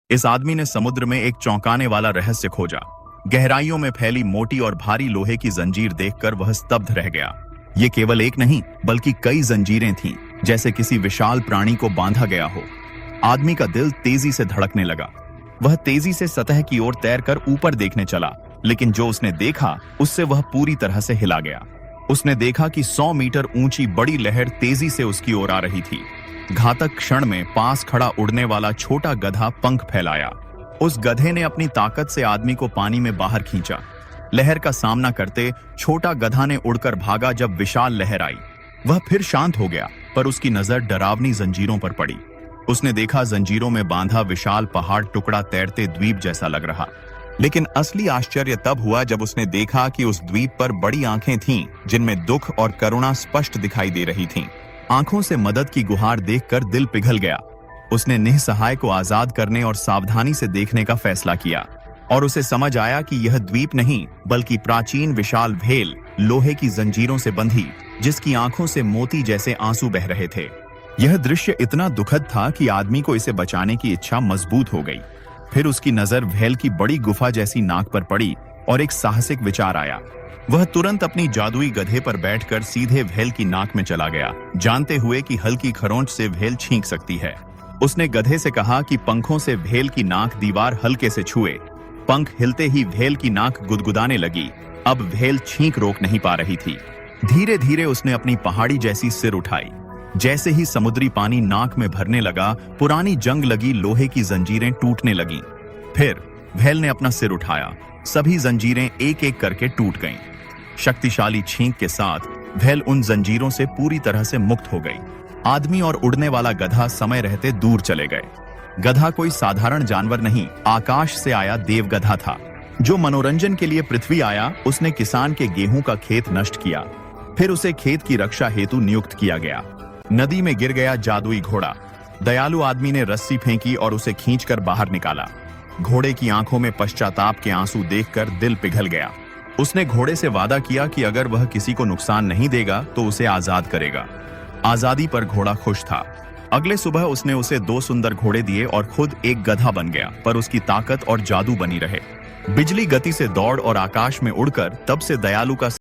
इस आदमी ने समुद्र में एक चौंकाने वाला रहस्य खोजा। गहराइयों में फैली मोटी और भारी लोहे की जंजीर देखकर वह स्तब्ध रह गया। ये केवल एक नहीं बल्कि कई जंजीरें थीं, जैसे किसी विशाल प्राणी को बांधा गया हो। आदमी का दिल तेजी से धड़कने लगा। वह तेजी से सतह की ओर तैरकर ऊपर देखने चला, लेकिन जो उसने देखा उससे वह पूरी तरह से हिला गया। उसने देखा कि 100 मीटर ऊंची बड़ी लहर तेजी से उसकी ओर आ रही थी। घातक क्षण में पास खड़ा उड़ने वाला छोटा गधा पंख फैलाया। उस गधे ने अपनी ताकत से आदमी को पानी में बाहर खींचा। लहर का सामना करते छोटा गधा ने उड़कर भागा। जब विशाल लहर आई, वह फिर शांत हो गया, पर उसकी नजर डरावनी जंजीरों पर पड़ी। उसने देखा जंजीरों में बांधा विशाल पहाड़ टुकड़ा तैरते द्वीप जैसा लग रहा। लेकिन असली आश्चर्य तब हुआ जब उसने देखा कि उस द्वीप पर बड़ी आंखें थीं, जिनमें दुख और करुणा स्पष्ट दिखाई दे रही थीं। आंखों से मदद की गुहार देखकर दिल पिघल गया। उसने निस्सहाय को आजाद करने और सावधानी से देखने का फैसला किया, और उसे समझ आया कि यह द्वीप नहीं बल्कि प्राचीन विशाल भेल, लोहे की जंजीरों से बंधी, जिसकी आंखों से मोती जैसे आंसू बह रहे थे। यह दृश्य इतना दुखद था कि आदमी को इसे बचाने की इच्छा मजबूत हो गई। फिर उसकी नजर भेल की बड़ी गुफा जैसी नाक पर पड़ी और एक साहसिक विचार आया। वह तुरंत अपनी जादुई गधे पर बैठकर सीधे भेल की नाक में चला गया, जानते हुए कि हल्की खरोंच से भेल छींक सकती है। उसने गधे से कहा कि पंखों से भेल की नाक दीवार हल्के से छुए। पंख हिलते ही भेल की नाक गुदगुदाने लगी। अब भेल छींक रोक नहीं पा रही थी। धीरे धीरे उसने अपनी पहाड़ी जैसी सिर उठाई। जैसे ही समुद्री पानी नाक में भरने लगा, पुरानी जंग लगी लोहे की जंजीरें टूटने लगीं। फिर भेल ने अपना सिर उठाया। सभी जंजीरें एक एक करके टूट गईं। शक्तिशाली छींक के साथ भेल उन जंजीरों से पूरी तरह से मुक्त हो गई। आदमी और उड़ने वाला गधा समय रहते दूर चले गए। गधा कोई साधारण जानवर नहीं, आकाश से आया देव गधा था। जो मनोरंजन के लिए पृथ्वी आया। उसने किसान के गेहूं का खेत नष्ट किया। फिर उसे खेत की रक्षा हेतु नियुक्त किया गया। नदी में गिर गया जादुई घोड़ा। दयालु आदमी ने रस्सी फेंकी और उसे खींचकर बाहर निकाला। घोड़े की आंखों में पश्चाताप के आंसू देखकर दिल पिघल गया। उसने घोड़े से वादा किया कि अगर वह किसी को नुकसान नहीं देगा तो उसे आजाद करेगा। आजादी पर घोड़ा खुश था। अगले सुबह उसने उसे 2 सुंदर घोड़े दिए और खुद एक गधा बन गया, पर उसकी ताकत और जादू बनी रहे। बिजली गति से दौड़ और आकाश में उड़कर तब से दयालु का